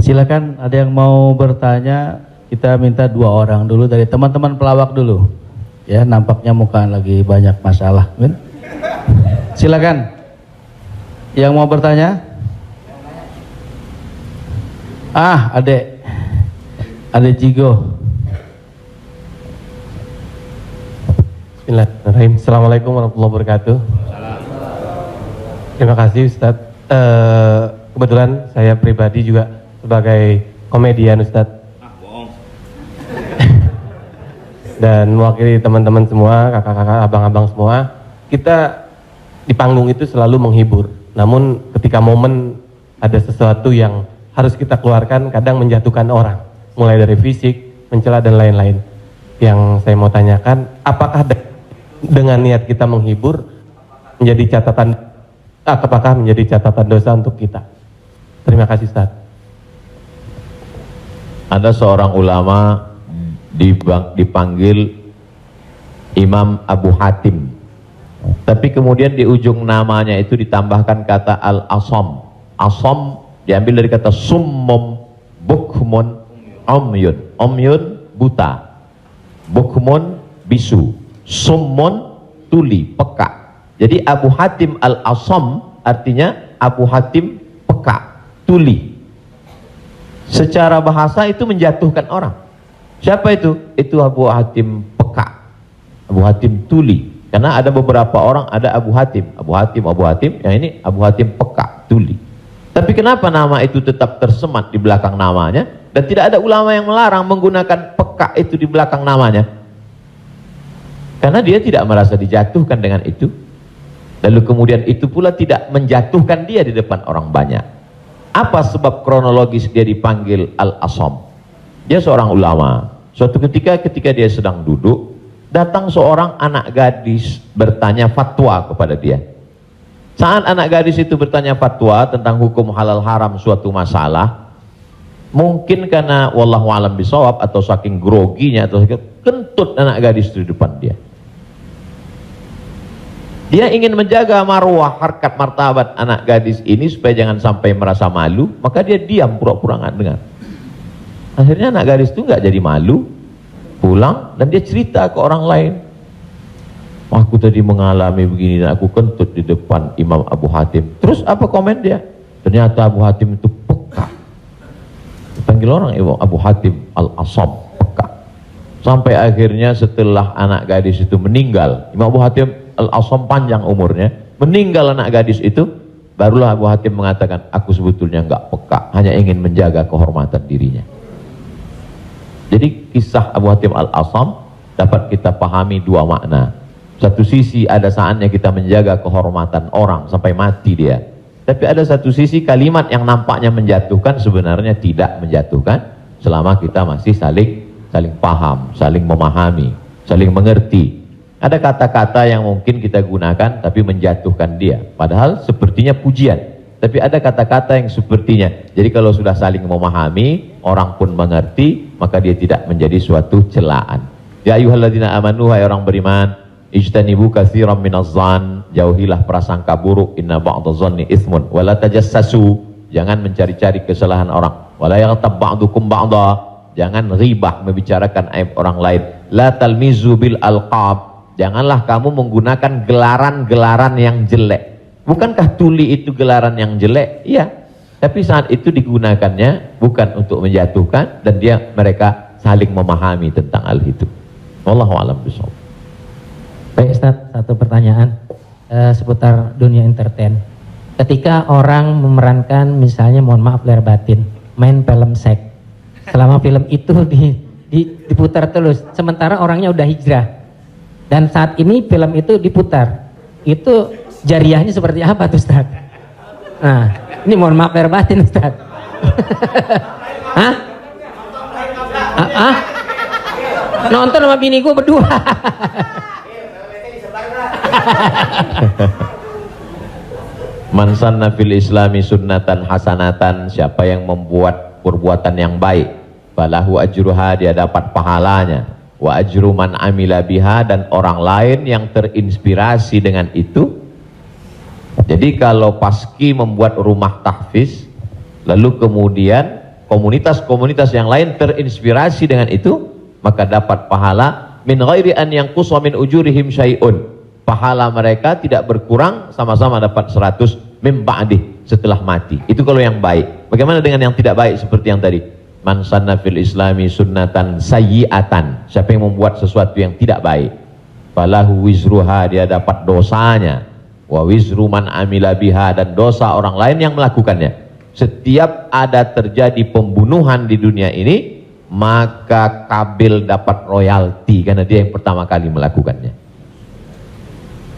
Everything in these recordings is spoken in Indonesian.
Silakan, ada yang mau bertanya? Kita minta 2 orang dulu dari teman-teman pelawak dulu. Ya, nampaknya muka lagi banyak masalah. Silakan. Yang mau bertanya? Adek Jigo. Bismillahirrahmanirrahim. Assalamualaikum warahmatullahi wabarakatuh. Terima kasih Ustadz. Kebetulan saya pribadi juga sebagai komedian Ustadz. Dan mewakili teman-teman semua, kakak-kakak, abang-abang semua, kita di panggung itu selalu menghibur. Namun ketika momen ada sesuatu yang harus kita keluarkan, kadang menjatuhkan orang, mulai dari fisik, mencela dan lain-lain. Yang saya mau tanyakan, apakah dengan niat kita menghibur menjadi catatan, apakah menjadi catatan dosa untuk kita? Terima kasih Ustaz. Ada seorang ulama dipanggil Imam Abu Hatim, tapi kemudian di ujung namanya itu ditambahkan kata Al-Asam. Asam diambil dari kata summum, bukmun, umyun. Umyun buta, bukmun bisu, summun tuli, peka. Jadi Abu Hatim Al-Asam artinya Abu Hatim peka, tuli. Secara bahasa itu menjatuhkan orang. Siapa itu? Itu Abu Hatim peka, Abu Hatim tuli. Karena ada beberapa orang, ada Abu Hatim, yang ini Abu Hatim peka, tuli. Tapi kenapa nama itu tetap tersemat di belakang namanya, dan tidak ada ulama yang melarang menggunakan peka itu di belakang namanya? Karena dia tidak merasa dijatuhkan dengan itu. Lalu kemudian itu pula tidak menjatuhkan dia di depan orang banyak. Apa sebab kronologis dia dipanggil Al-Asam? Dia seorang ulama. Suatu ketika dia sedang duduk, datang seorang anak gadis bertanya fatwa kepada dia. Saat anak gadis itu bertanya fatwa tentang hukum halal haram suatu masalah, mungkin karena wallahu alam bisawab atau saking groginya atau kentut anak gadis itu di depan dia. Dia ingin menjaga marwah, harkat, martabat anak gadis ini supaya jangan sampai merasa malu, maka dia diam, pura-pura nggak dengar. Akhirnya anak gadis itu nggak jadi malu, pulang dan dia cerita ke orang lain. Aku tadi mengalami begini dan aku kentut di depan Imam Abu Hatim. Terus apa komen dia? Ternyata Abu Hatim itu peka. Dipanggil orang Imam Abu Hatim Al-Asam, peka. Sampai akhirnya setelah anak gadis itu meninggal, Imam Abu Hatim Al-Asam panjang umurnya, meninggal anak gadis itu, barulah Abu Hatim mengatakan, aku sebetulnya nggak peka, hanya ingin menjaga kehormatan dirinya. Jadi kisah Abu Hatim Al-Asam dapat kita pahami 2 makna. Satu sisi ada saatnya kita menjaga kehormatan orang sampai mati dia. Tapi ada satu sisi kalimat yang nampaknya menjatuhkan sebenarnya tidak menjatuhkan selama kita masih saling paham, saling memahami, saling mengerti. Ada kata-kata yang mungkin kita gunakan tapi menjatuhkan dia. Padahal sepertinya pujian. Tapi ada kata-kata yang sepertinya. Jadi kalau sudah saling memahami, orang pun mengerti, maka dia tidak menjadi suatu celaan. Ya ayyuhalladzina amanu, hai orang beriman, ijtanibu katsiran minadh-dhann, jauhilah prasangka buruk, inna ba'dadh-dhanni itsmun, wala tajassasu, jangan mencari-cari kesalahan orang, wala yaghtab ba'dukum ba'dha, jangan ribah membicarakan aib orang lain, la talmizu bil alqab, janganlah kamu menggunakan gelaran-gelaran yang jelek. Bukankah tuli itu gelaran yang jelek? Iya. Tapi saat itu digunakannya bukan untuk menjatuhkan, dan mereka saling memahami tentang hal itu. Wallahu a'lam bishawab. Baik Ustaz, satu pertanyaan seputar dunia entertain. Ketika orang memerankan misalnya, mohon maaf lahir batin, main film seks, selama film itu diputar terus, sementara orangnya udah hijrah, dan saat ini film itu diputar, itu jariahnya seperti apa tuh Ustaz? Nah, ini mohon maaf lahir batin Ustaz. Hah? Nonton sama bini gue berdua. Man sanna fil islami sunnatan hasanatan, siapa yang membuat perbuatan yang baik, falahu ajruha, dia dapat pahalanya, wa ajru man amila biha, dan orang lain yang terinspirasi dengan itu. Jadi kalau paski membuat rumah tahfiz, lalu kemudian komunitas-komunitas yang lain terinspirasi dengan itu, maka dapat pahala min ghairi an yanqusa min ujurihim syai'un. Pahala mereka tidak berkurang, sama-sama dapat 100 mim ba'dih, setelah mati. Itu kalau yang baik. Bagaimana dengan yang tidak baik seperti yang tadi? Man sanna fil islami sunnatan sayyi'atan. Siapa yang membuat sesuatu yang tidak baik, falahu wizruha, dia dapat dosanya, wa wizru man amila biha, dan dosa orang lain yang melakukannya. Setiap ada terjadi pembunuhan di dunia ini, maka Kabil dapat royalti karena dia yang pertama kali melakukannya.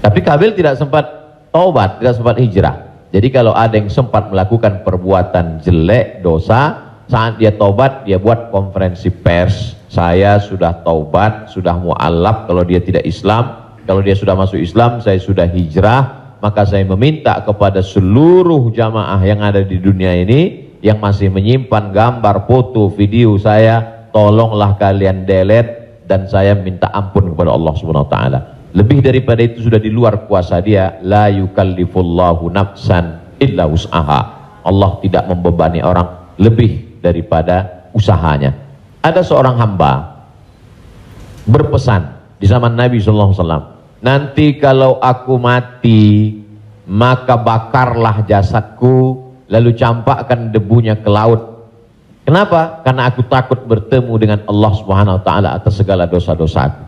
Tapi Kabil tidak sempat taubat, tidak sempat hijrah. Jadi kalau ada yang sempat melakukan perbuatan jelek, dosa, saat dia taubat, dia buat konferensi pers. Saya sudah taubat, sudah mu'alaf kalau dia tidak Islam. Kalau dia sudah masuk Islam, saya sudah hijrah. Maka saya meminta kepada seluruh jamaah yang ada di dunia ini, yang masih menyimpan gambar, foto, video saya, tolonglah kalian delete, dan saya minta ampun kepada Allah Subhanahu wa taala. Lebih daripada itu sudah di luar kuasa dia. La yukallifullahu nafsan illa wus'aha. Allah tidak membebani orang lebih daripada usahanya. Ada seorang hamba berpesan di zaman Nabi SAW, nanti kalau aku mati, maka bakarlah jasadku, lalu campakkan debunya ke laut. Kenapa? Karena aku takut bertemu dengan Allah Subhanahu wa taala atas segala dosa-dosaku.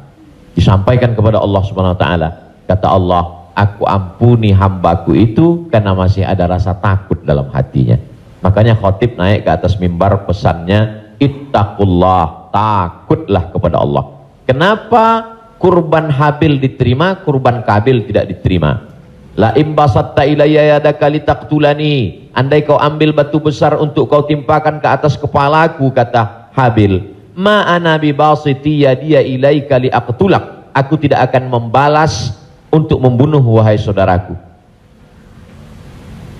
Disampaikan kepada Allah Subhanahu wa taala, kata Allah, aku ampuni hambaku itu karena masih ada rasa takut dalam hatinya. Makanya khotib naik ke atas mimbar, pesannya ittaqullah, takutlah kepada Allah. Kenapa kurban Habil diterima, kurban Kabil tidak diterima? La imbasatta ilayya yadaka litaqtulani, andai kau ambil batu besar untuk kau timpakan ke atas kepalaku, kata Habil, ma ana bi basiti yadiya ilaika liaqtulak, aku tidak akan membalas untuk membunuh wahai saudaraku.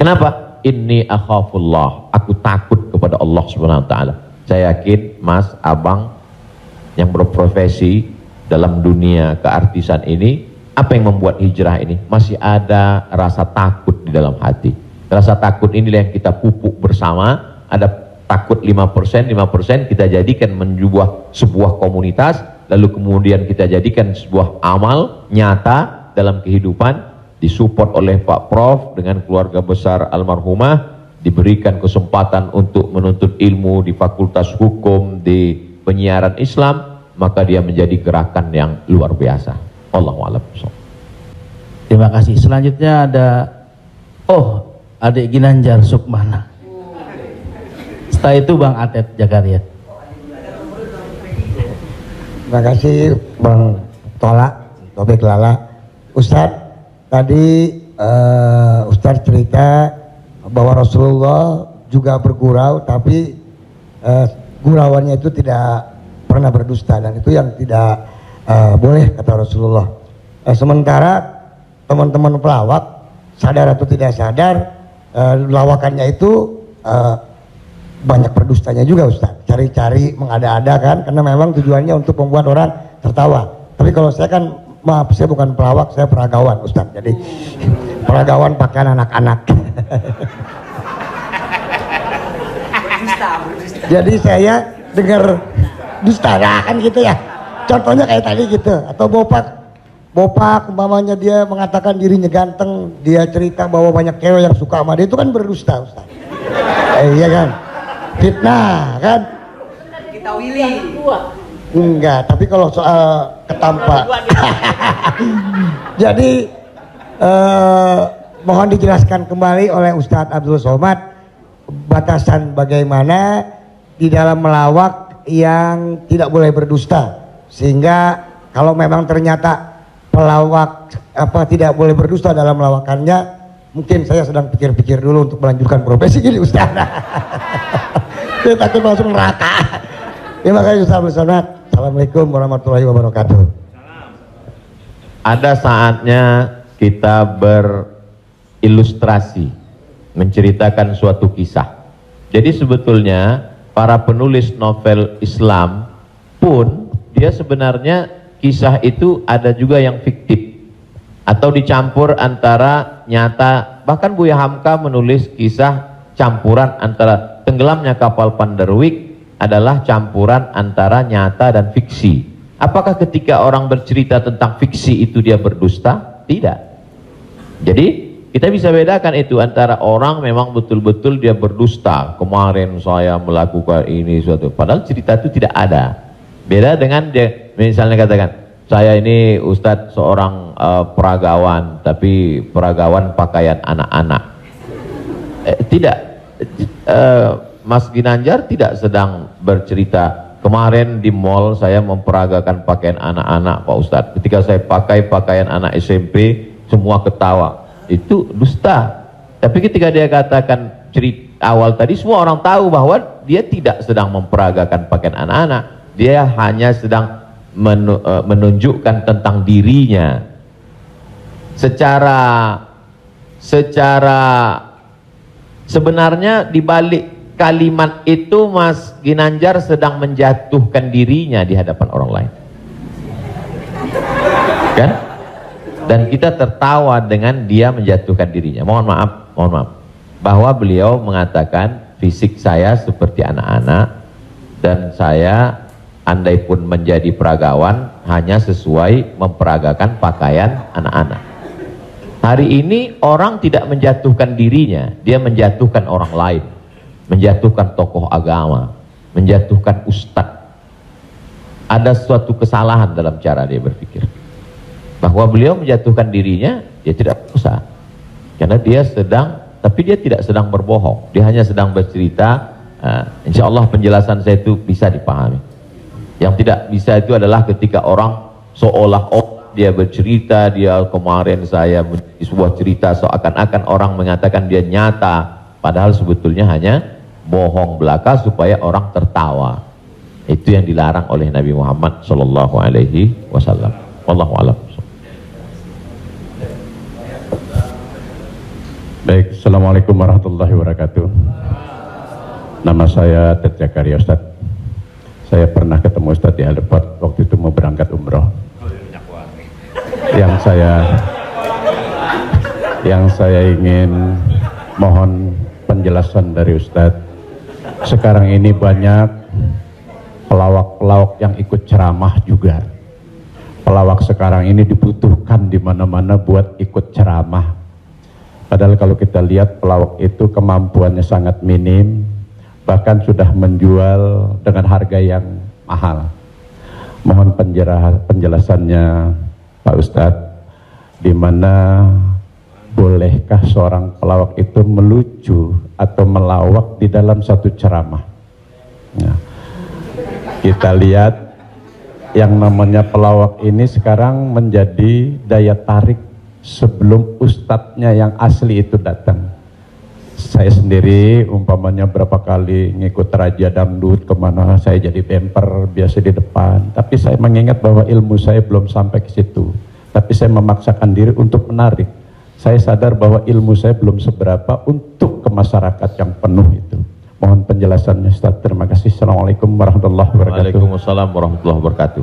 Kenapa? Inni akhafullah, aku takut kepada Allah Subhanahu wa taala. Saya yakin Mas, Abang yang berprofesi dalam dunia keartisan ini, apa yang membuat hijrah ini? Masih ada rasa takut di dalam hati. Rasa takut inilah yang kita pupuk bersama. Ada takut 5%, 5% kita jadikan menjadi sebuah komunitas, lalu kemudian kita jadikan sebuah amal nyata dalam kehidupan, disupport oleh Pak Prof dengan keluarga besar almarhumah, diberikan kesempatan untuk menuntut ilmu di Fakultas Hukum, di penyiaran Islam, maka dia menjadi gerakan yang luar biasa. Allahu a'lam. Terima kasih. Selanjutnya ada adik Ginanjar Sukmana. Setelah itu Bang Atet Jakaria. Terima kasih Bang Tola, Tobek Lala. Ustadz, tadi Ustadz cerita bahwa Rasulullah juga bergurau, tapi gurauannya itu tidak pernah berdusta, dan itu yang tidak boleh, kata Rasulullah. Sementara teman-teman pelawak, sadar atau tidak sadar, lawakannya itu banyak berdustanya juga Ustaz. Cari-cari, mengada-ada kan, karena memang tujuannya untuk membuat orang tertawa. Tapi kalau saya kan, maaf, saya bukan pelawak, saya peragawan Ustaz. Jadi peragawan pakaian anak-anak. Jadi saya dengar dusta kan gitu ya. Contohnya kayak tadi gitu, atau bopak umpamanya dia mengatakan dirinya ganteng, dia cerita bahwa banyak cewek yang suka sama dia, itu kan berdusta Ustaz. Iya kan? Fitnah kan? Kita Willy. Enggak, tapi kalau soal ketampak. Jadi mohon dijelaskan kembali oleh Ustadz Abdul Somad batasan bagaimana di dalam melawak yang tidak boleh berdusta, sehingga kalau memang ternyata pelawak tidak boleh berdusta dalam melawakannya, mungkin saya sedang pikir-pikir dulu untuk melanjutkan profesi ini Ustaz. Saya takut masuk neraka. Terima kasih Ustaz Abdul Somad. Assalamualaikum warahmatullahi wabarakatuh. Ada saatnya kita berilustrasi, menceritakan suatu kisah. Jadi sebetulnya para penulis novel Islam pun dia sebenarnya kisah itu ada juga yang fiktif atau dicampur antara nyata. Bahkan Buya Hamka menulis kisah campuran antara tenggelamnya kapal Panderwick adalah campuran antara nyata dan fiksi. Apakah ketika orang bercerita tentang fiksi itu dia berdusta? Tidak. Jadi kita bisa bedakan itu antara orang memang betul-betul dia berdusta. Kemarin saya melakukan ini suatu, padahal cerita itu tidak ada. Beda dengan dia misalnya katakan, saya ini Ustadz seorang peragawan, tapi peragawan pakaian anak-anak. Tidak, Mas Ginanjar tidak sedang bercerita, kemarin di mall saya memperagakan pakaian anak-anak Pak Ustadz. Ketika saya pakai pakaian anak SMP, semua ketawa. Itu dusta. Tapi ketika dia katakan cerita awal tadi, semua orang tahu bahwa dia tidak sedang memperagakan pakaian anak-anak. Dia hanya sedang menunjukkan tentang dirinya. Secara sebenarnya di balik kalimat itu Mas Ginanjar sedang menjatuhkan dirinya di hadapan orang lain. Kan? Dan kita tertawa dengan dia menjatuhkan dirinya. Mohon maaf bahwa beliau mengatakan fisik saya seperti anak-anak dan saya andai pun menjadi peragawan hanya sesuai memperagakan pakaian anak-anak. Hari ini orang tidak menjatuhkan dirinya, dia menjatuhkan orang lain, menjatuhkan tokoh agama, menjatuhkan ustadz. Ada suatu kesalahan dalam cara dia berpikir. Bahwa beliau menjatuhkan dirinya, dia tidak usah. Karena dia sedang, tapi dia tidak sedang berbohong. Dia hanya sedang bercerita. Insya Allah penjelasan saya itu bisa dipahami. Yang tidak bisa itu adalah ketika orang seolah-olah dia bercerita, dia kemarin saya menjadi sebuah cerita seakan-akan orang mengatakan dia nyata, padahal sebetulnya hanya bohong belaka supaya orang tertawa. Itu yang dilarang oleh Nabi Muhammad SAW. Wallahu a'lam. Baik, Assalamualaikum warahmatullahi wabarakatuh. Nama saya Ted Zakaria Ustadz. Saya pernah ketemu Ustadz di airport waktu itu mau berangkat umroh. Yang saya ingin mohon penjelasan dari Ustadz. Sekarang ini banyak pelawak-pelawak yang ikut ceramah juga. Pelawak sekarang ini dibutuhkan di mana-mana buat ikut ceramah. Padahal kalau kita lihat pelawak itu kemampuannya sangat minim, bahkan sudah menjual dengan harga yang mahal. Mohon penjelasannya Pak Ustadz, di mana bolehkah seorang pelawak itu melucu atau melawak di dalam satu ceramah? Nah, kita lihat yang namanya pelawak ini sekarang menjadi daya tarik sebelum ustadznya yang asli itu datang. Saya sendiri umpamanya berapa kali ngikut raja dangdut kemana, saya jadi bemper biasa di depan, tapi saya mengingat bahwa ilmu saya belum sampai ke situ, tapi saya memaksakan diri untuk menarik. Saya sadar bahwa ilmu saya belum seberapa untuk ke masyarakat yang penuh itu. Mohon penjelasannya Ustaz. Terima kasih. Assalamualaikum warahmatullahi wabarakatuh. Waalaikumsalam warahmatullahi wabarakatuh.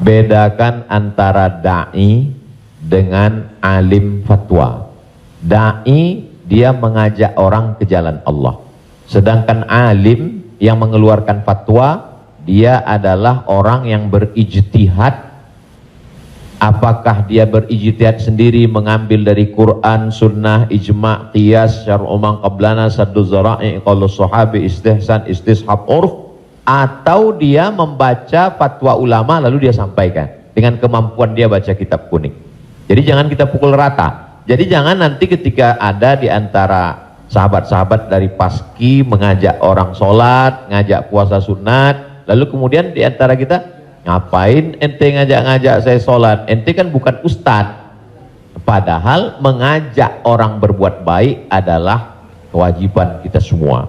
Bedakan antara da'i dengan alim fatwa. Da'i dia mengajak orang ke jalan Allah. Sedangkan alim yang mengeluarkan fatwa, dia adalah orang yang berijtihad. Apakah dia berijtihad sendiri mengambil dari Quran, sunnah, ijma', qiyas, syar'u man qablana, saddu zara'i, qalu sahabi, istihsan, istishab, urf, atau dia membaca fatwa ulama lalu dia sampaikan dengan kemampuan dia baca kitab kuning. Jadi jangan kita pukul rata. Jadi jangan nanti ketika ada di antara sahabat-sahabat dari Paski mengajak orang sholat, ngajak puasa sunat, lalu kemudian di antara kita, ngapain ente ngajak-ngajak saya sholat? Ente kan bukan ustadz. Padahal mengajak orang berbuat baik adalah kewajiban kita semua.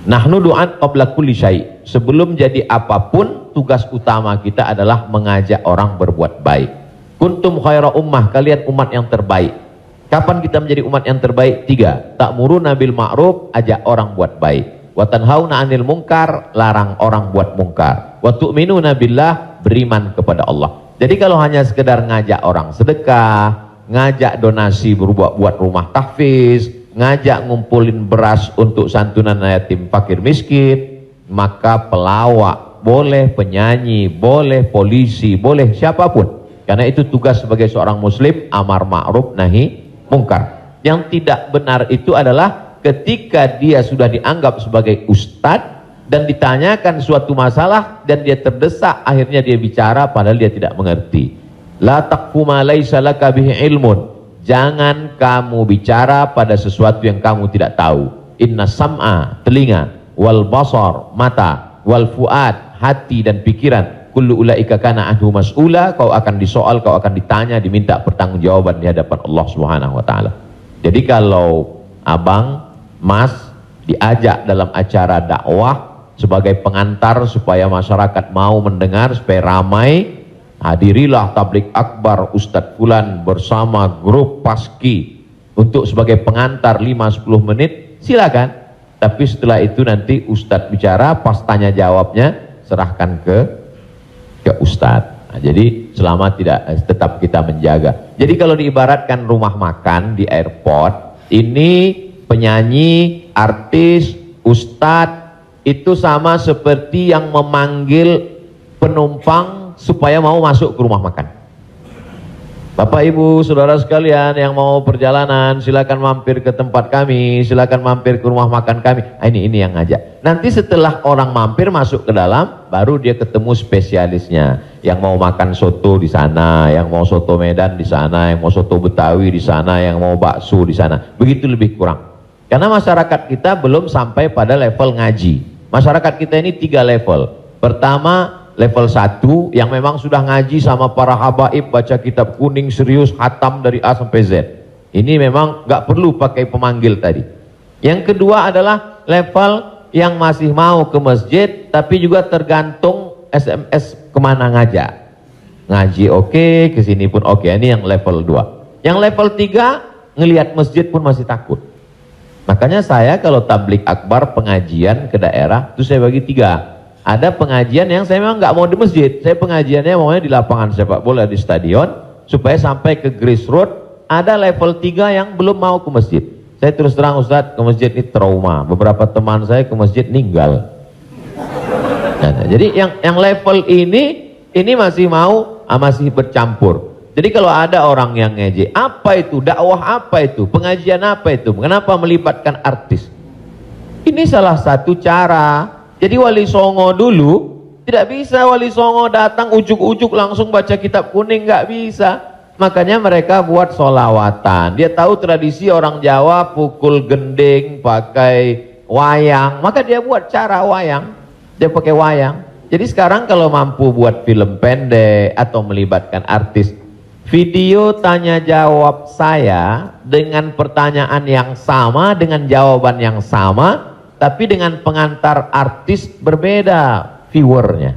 Nahnu du'an qabla kulli syai'. Sebelum jadi apapun, tugas utama kita adalah mengajak orang berbuat baik. Kuntum khaira ummah, kalian umat yang terbaik. Kapan kita menjadi umat yang terbaik? 3. Ta'muruna bil ma'ruf, ajak orang buat baik. Wa tanhauna 'anil munkar, larang orang buat mungkar. Wa tu'minuna billah, beriman kepada Allah. Jadi kalau hanya sekedar ngajak orang sedekah, ngajak donasi berbuat buat rumah tahfiz, ngajak ngumpulin beras untuk santunan yatim fakir miskin, maka pelawak boleh, penyanyi boleh, polisi boleh, siapapun, karena itu tugas sebagai seorang muslim, amar ma'ruf nahi mungkar. Yang tidak benar itu adalah ketika dia sudah dianggap sebagai ustadz dan ditanyakan suatu masalah dan dia terdesak, akhirnya dia bicara padahal dia tidak mengerti. La taqfu ma laisa laka bihi ilmun. Jangan kamu bicara pada sesuatu yang kamu tidak tahu. Inna sam'a, telinga, wal basar, mata, wal fuad, hati dan pikiran, kullu ulaika kana anhu mas'ula, kau akan disoal, kau akan ditanya, diminta pertanggungjawaban di hadapan Allah Subhanahu wa taala. Jadi kalau abang, mas diajak dalam acara dakwah sebagai pengantar supaya masyarakat mau mendengar, supaya ramai, hadirilah tablik akbar Ustadz Fulan bersama grup paski untuk sebagai pengantar 5-10 menit, silakan. Tapi setelah itu nanti Ustadz bicara, pas tanya jawabnya serahkan ke Ustadz. Nah, jadi selama tetap kita menjaga. Jadi kalau diibaratkan rumah makan di airport, ini penyanyi, artis, Ustadz itu sama seperti yang memanggil penumpang supaya mau masuk ke rumah makan. Bapak Ibu saudara sekalian yang mau perjalanan, silakan mampir ke tempat kami, silakan mampir ke rumah makan kami. Ini yang ngajak. Nanti setelah orang mampir masuk ke dalam, baru dia ketemu spesialisnya. Yang mau makan soto di sana, yang mau soto Medan di sana, yang mau soto Betawi di sana, yang mau bakso di sana. Begitu lebih kurang. Karena masyarakat kita belum sampai pada level ngaji. Masyarakat kita ini 3 level. Pertama, level 1 yang memang sudah ngaji sama para habaib, baca kitab kuning serius, hatam dari A sampai Z. Ini memang nggak perlu pakai pemanggil tadi. Yang kedua adalah level yang masih mau ke masjid, tapi juga tergantung SMS kemana ngajak. Ngaji oke, kesini pun oke. Ini yang level 2. Yang level 3, ngelihat masjid pun masih takut. Makanya saya kalau tablik akbar pengajian ke daerah, itu saya bagi 3. Ada pengajian yang saya memang nggak mau di masjid, saya pengajiannya maunya di lapangan sepak bola, di stadion, supaya sampai ke grassroots. Ada level 3 yang belum mau ke masjid. Saya terus terang Ustadz, ke masjid ini trauma, beberapa teman saya ke masjid meninggal. Nah, jadi yang level ini masih mau, masih bercampur. Jadi kalau ada orang yang ngejek, apa itu, dakwah apa itu, pengajian apa itu, kenapa melibatkan artis? Ini salah satu cara. Jadi Wali Songo dulu tidak bisa Wali Songo datang ujuk-ujuk langsung baca kitab kuning, nggak bisa. Makanya mereka buat solawatan. Dia tahu tradisi orang Jawa pukul gending pakai wayang, maka dia buat cara wayang. Dia pakai wayang. Jadi sekarang kalau mampu buat film pendek atau melibatkan artis, video tanya jawab saya dengan pertanyaan yang sama, dengan jawaban yang sama, tapi dengan pengantar artis berbeda viewernya.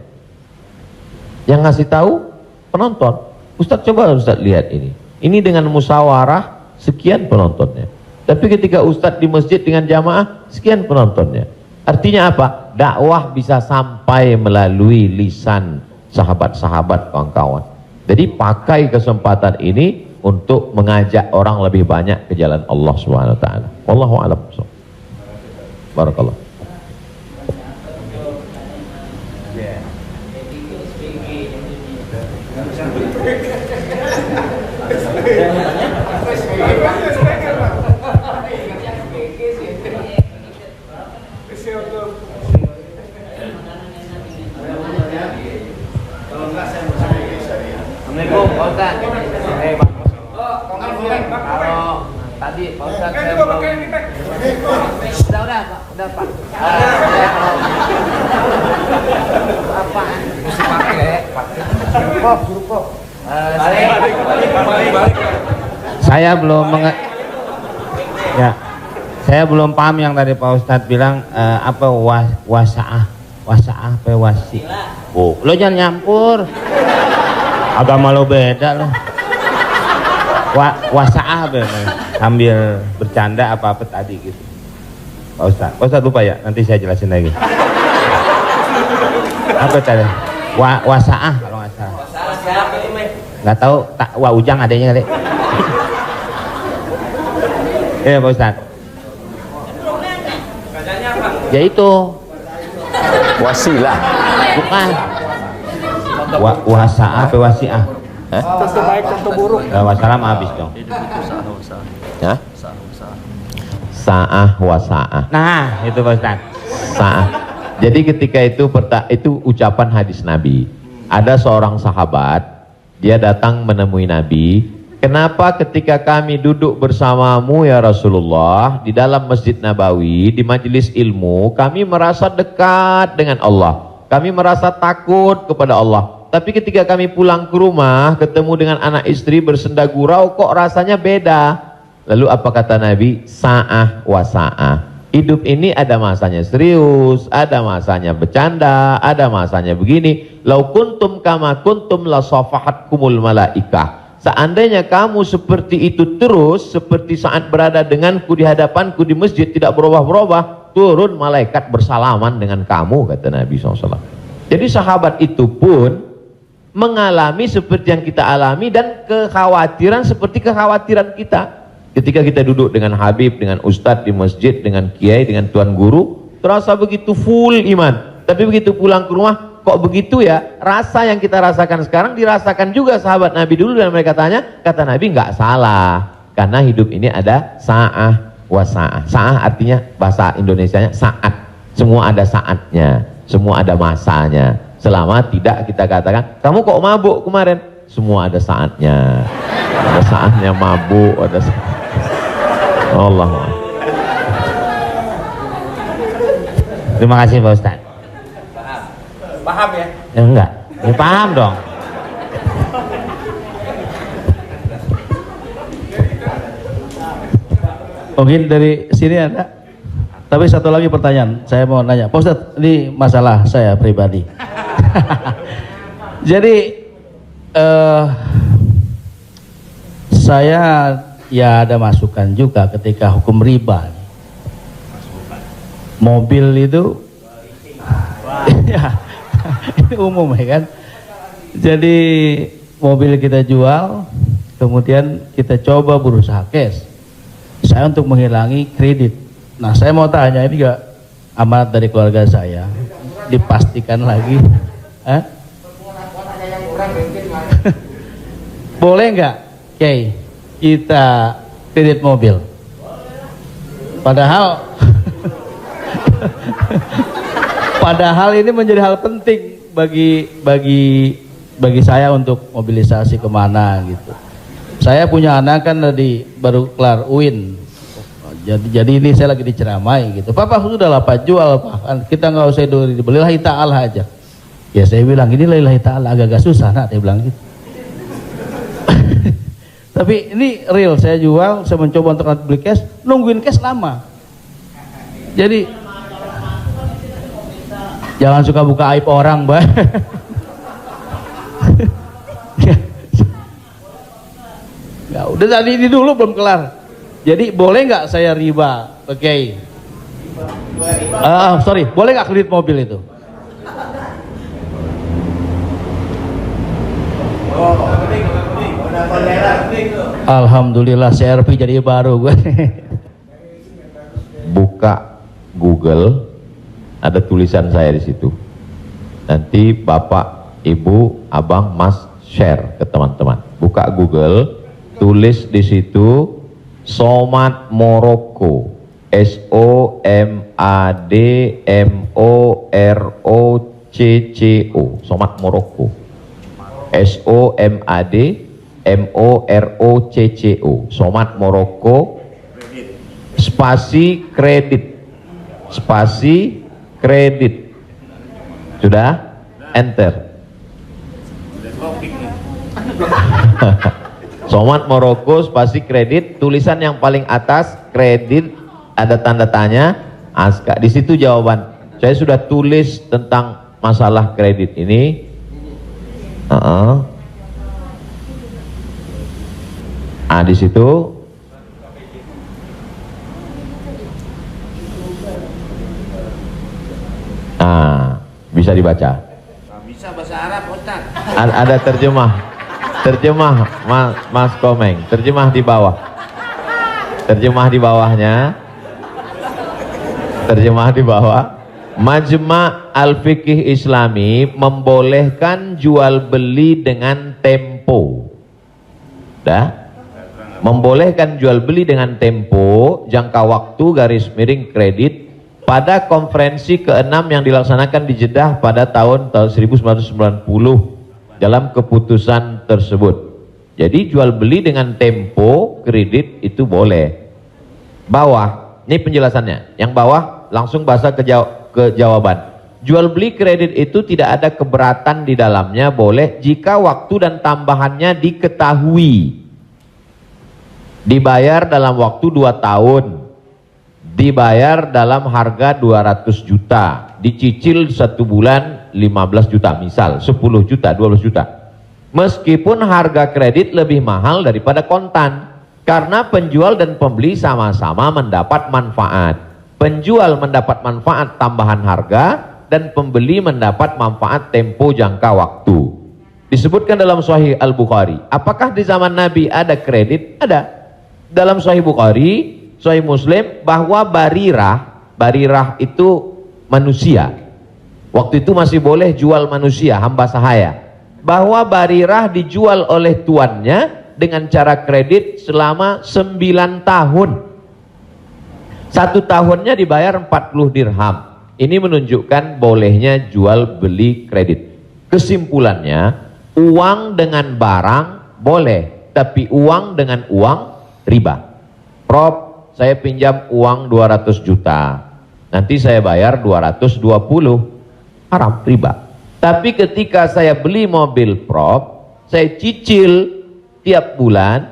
Yang ngasih tahu penonton. Ustadz coba Ustadz lihat ini. Ini dengan musyawarah sekian penontonnya. Tapi ketika Ustadz di masjid dengan jamaah sekian penontonnya. Artinya apa? Dakwah bisa sampai melalui lisan sahabat-sahabat, kawan-kawan. Jadi pakai kesempatan ini untuk mengajak orang lebih banyak ke jalan Allah Subhanahu wa taala. Wallahu a'lam. Barakallah. Assalamualaikum Pak Ustaz. Kalau tadi Pak Ustaz saya belum. Udah Pak. Apaan? Kok. Saya belum ya. Saya belum paham yang tadi Pak Ustadz bilang apa wasaah apa wasi. Oh, lo jangan nyampur. Agama lo beda lo. Wasaah sambil bercanda apa tadi gitu. Pak Ustadz lupa ya, nanti saya jelasin lagi. Apa tadi? Wasaah kalau nggak salah. Nggak tahu, Ujang adanya kali. Iya Pak Ustadz. Ya itu. Wasilah. Bukan. Wasa'ah apa wasi'ah? Tentu baik, tentu buruk. Wassalam habis dong. Ya? Sa'ah wa sa'ah. Nah, itu Pak Ustaz. Sa'ah. Jadi ketika itu ucapan hadis Nabi. Ada seorang sahabat, dia datang menemui Nabi. Kenapa ketika kami duduk bersamamu ya Rasulullah di dalam Masjid Nabawi, di majelis ilmu, kami merasa dekat dengan Allah. Kami merasa takut kepada Allah. Tapi ketika kami pulang ke rumah, ketemu dengan anak istri bersenda gurau, kok rasanya beda. Lalu apa kata Nabi? Sa'ah wa sa'ah. Hidup ini ada masanya serius, ada masanya bercanda, ada masanya begini. Lau kuntum kama kuntum la safahatkumul malaikah. Seandainya kamu seperti itu terus, seperti saat berada denganku di hadapanku di masjid, tidak berubah-berubah, turun malaikat bersalaman dengan kamu, kata Nabi SAW. Jadi sahabat itu pun mengalami seperti yang kita alami dan kekhawatiran seperti kekhawatiran kita. Ketika kita duduk dengan Habib, dengan Ustadz di masjid, dengan Kiai, dengan Tuan Guru, terasa begitu full iman. Tapi begitu pulang ke rumah, kok begitu ya? Rasa yang kita rasakan sekarang dirasakan juga sahabat Nabi dulu, dan mereka tanya, kata Nabi nggak salah, karena hidup ini ada sa'ah wa sa'ah. Sa'ah artinya bahasa Indonesianya saat. Semua ada saatnya, semua ada masanya. Selama tidak kita katakan, kamu kok mabuk kemarin? Semua ada saatnya. Ada saatnya mabuk, ada Allah. Terima kasih Pak Ustaz. Paham ya? Ya enggak, ya paham dong. Mungkin dari sini ada. Tapi satu lagi pertanyaan, saya mau nanya, Pak Ustadz, ini masalah saya pribadi. Jadi saya ya ada masukan juga ketika hukum riba. Mobil itu, ya, ini umum ya kan. Jadi mobil kita jual, kemudian kita coba berusaha cash. Saya untuk menghilangi kredit. Nah, saya mau tanya, ini juga amanat dari keluarga saya, dipastikan lagi, boleh nggak, Kiai, kita kredit mobil? Padahal, padahal ini menjadi hal penting bagi saya untuk mobilisasi kemana gitu. Saya punya anak kan baru kelar UIN. Jadi ini saya lagi diceramai gitu. Papa sudah lah Pak, jual Pak. Kita nggak usah dibeli, lillahi ta'ala aja. Ya saya bilang ini lillahi ta'ala agak-agak susah nak, dia bilang gitu. Tapi ini real, saya jual, saya mencoba untuk beli cash, nungguin cash lama. Jadi jangan suka buka aib orang, Mbak. Ya udah, tadi ini dulu belum kelar. Jadi boleh nggak saya riba, oke? Sorry, boleh nggak kredit mobil itu? Alhamdulillah CRV jadi baru gue. Buka Google, ada tulisan saya di situ. Nanti Bapak, Ibu, Abang, Mas share ke teman-teman. Buka Google, tulis di situ Somad Morocco, SOMADMOROCCO, Somad Morocco, SOMADMOROCCO, Somad Morocco, spasi kredit, sudah, enter. Somad Morocco spasi kredit, tulisan yang paling atas kredit, ada tanda tanya, aska. Di situ jawaban. Saya sudah tulis tentang masalah kredit ini. Di situ. Bisa dibaca. Bisa bahasa Arab, Ustaz. Ada terjemah. Terjemah Mas Komeng, terjemah di bawah. Terjemah di bawahnya. Terjemah di bawah. Majma' Al-Fiqih Islami membolehkan jual beli dengan tempo. Dah? Membolehkan jual beli dengan tempo, jangka waktu, garis miring kredit pada konferensi ke-6 yang dilaksanakan di Jeddah pada tahun 1990 dalam keputusan tersebut. Jadi jual beli dengan tempo kredit itu boleh. Bawah, ini penjelasannya. Yang bawah langsung bahasa ke jawaban. Jual beli kredit itu tidak ada keberatan di dalamnya, boleh jika waktu dan tambahannya diketahui. Dibayar dalam waktu 2 tahun. Dibayar dalam harga 200 juta. Dicicil 1 bulan 15 juta, misal 10 juta, 12 juta. Meskipun harga kredit lebih mahal daripada kontan, karena penjual dan pembeli sama-sama mendapat manfaat. Penjual mendapat manfaat tambahan harga dan pembeli mendapat manfaat tempo jangka waktu. Disebutkan dalam Sahih Al-Bukhari. Apakah di zaman Nabi ada kredit? Ada. Dalam Sahih Bukhari, Sahih Muslim, bahwa barirah itu manusia. Waktu itu masih boleh jual manusia, hamba sahaya. Bahwa barirah dijual oleh tuannya dengan cara kredit selama 9 tahun. 1 tahunnya dibayar 40 dirham. Ini menunjukkan bolehnya jual beli kredit. Kesimpulannya, uang dengan barang boleh, tapi uang dengan uang riba. Prof, saya pinjam uang 200 juta. Nanti saya bayar 220. Haram, riba. Tapi ketika saya beli mobil, Prof, saya cicil tiap bulan,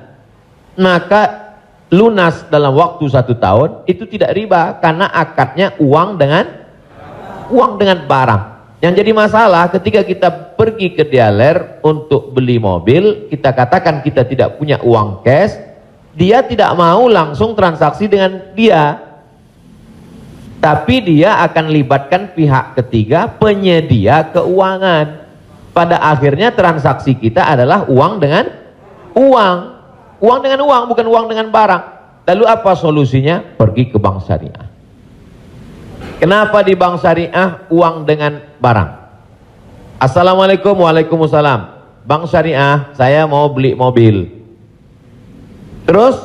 maka lunas dalam waktu 1 tahun, itu tidak riba karena akadnya uang dengan barang. Yang jadi masalah ketika kita pergi ke dealer untuk beli mobil, kita katakan kita tidak punya uang cash, dia tidak mau langsung transaksi dengan dia, tapi dia akan libatkan pihak ketiga, penyedia keuangan. Pada akhirnya transaksi kita adalah uang dengan uang. Uang dengan uang, bukan uang dengan barang. Lalu apa solusinya? Pergi ke bank syariah. Kenapa di bank syariah uang dengan barang? Assalamualaikum, waalaikumsalam. Bank syariah, saya mau beli mobil. Terus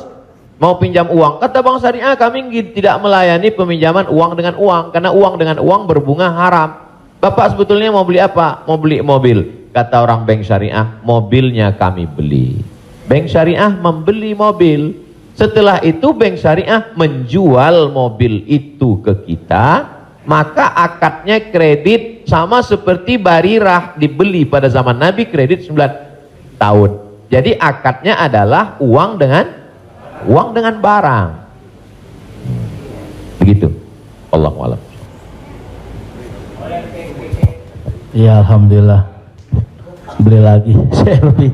mau pinjam uang. Kata bank syariah, kami tidak melayani peminjaman uang dengan uang, karena uang dengan uang berbunga haram. Bapak sebetulnya mau beli apa? Mau beli mobil. Kata orang bank syariah, mobilnya kami beli. Bank syariah membeli mobil. Setelah itu bank syariah menjual mobil itu ke kita, maka akadnya kredit sama seperti barirah dibeli pada zaman Nabi, kredit 9 tahun. Jadi akadnya adalah uang dengan barang. Begitu. Allahu a'lam. Ya alhamdulillah. Beli lagi. Saya lebih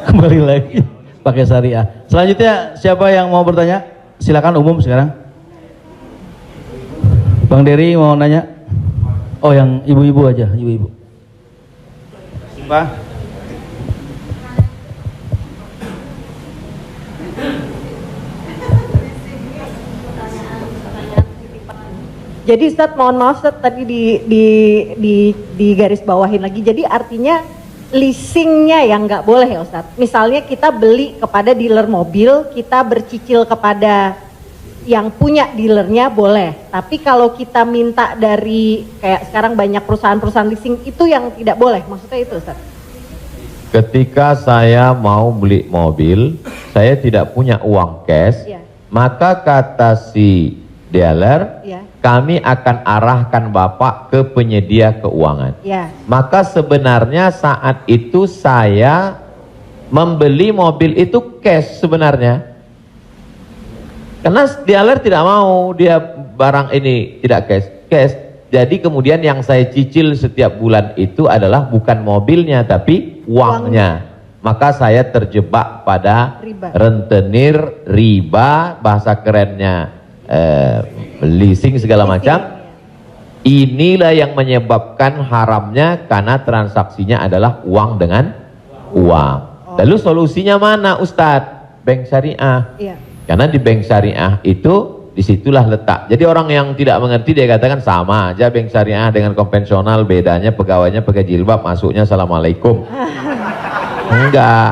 kembali lagi pakai syariah. Selanjutnya siapa yang mau bertanya? Silakan umum sekarang. Bang Dery mau nanya? Oh, yang ibu-ibu aja, ibu-ibu. Pak. Jadi Ustadz, mohon maaf Ustadz, tadi di garis bawahin lagi. Jadi artinya leasingnya yang nggak boleh ya Ustadz. Misalnya kita beli kepada dealer mobil, kita bercicil kepada yang punya dealernya boleh. Tapi kalau kita minta dari kayak sekarang banyak perusahaan-perusahaan leasing itu yang tidak boleh. Maksudnya itu Ustadz. Ketika saya mau beli mobil, saya tidak punya uang cash, maka kata si dealer, kami akan arahkan Bapak ke penyedia keuangan. Maka sebenarnya saat itu saya membeli mobil itu cash sebenarnya. Karena dealer tidak mau dia barang ini tidak cash. Jadi kemudian yang saya cicil setiap bulan itu adalah bukan mobilnya tapi uangnya. Maka saya terjebak pada rentenir, riba, bahasa kerennya leasing segala macam. Inilah yang menyebabkan haramnya karena transaksinya adalah uang dengan uang. Lalu solusinya mana Ustadz? Bank syariah. Karena di bank syariah itu disitulah letak. Jadi orang yang tidak mengerti dia katakan sama aja bank syariah dengan konvensional, bedanya pegawainya pakai jilbab, masuknya assalamualaikum. Enggak,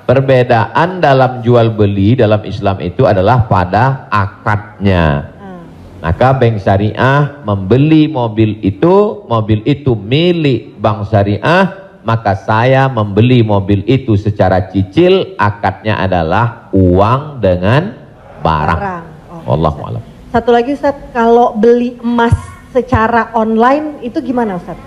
perbedaan dalam jual beli dalam Islam itu adalah pada akadnya. Maka bank syariah membeli mobil itu milik bank syariah, maka saya membeli mobil itu secara cicil, akadnya adalah uang dengan barang. Wallahu a'lam. Satu lagi Ustaz, kalau beli emas secara online itu gimana Ustaz?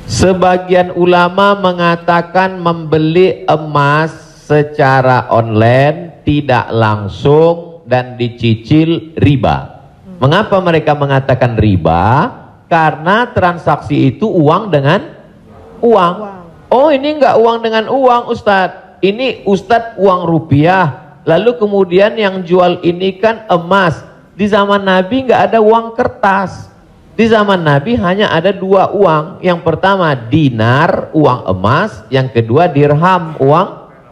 Sebagian ulama mengatakan membeli emas secara online tidak langsung dan dicicil riba. Mengapa mereka mengatakan riba? Karena transaksi itu uang dengan uang. Oh, ini enggak uang dengan uang Ustadz. Ini Ustadz uang rupiah. Lalu kemudian yang jual ini kan emas. Di zaman Nabi enggak ada uang kertas. Di zaman Nabi hanya ada dua uang. Yang pertama dinar, uang emas. Yang kedua dirham, uang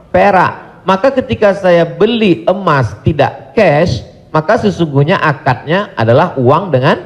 perak. Maka ketika saya beli emas tidak cash, maka sesungguhnya akadnya adalah uang dengan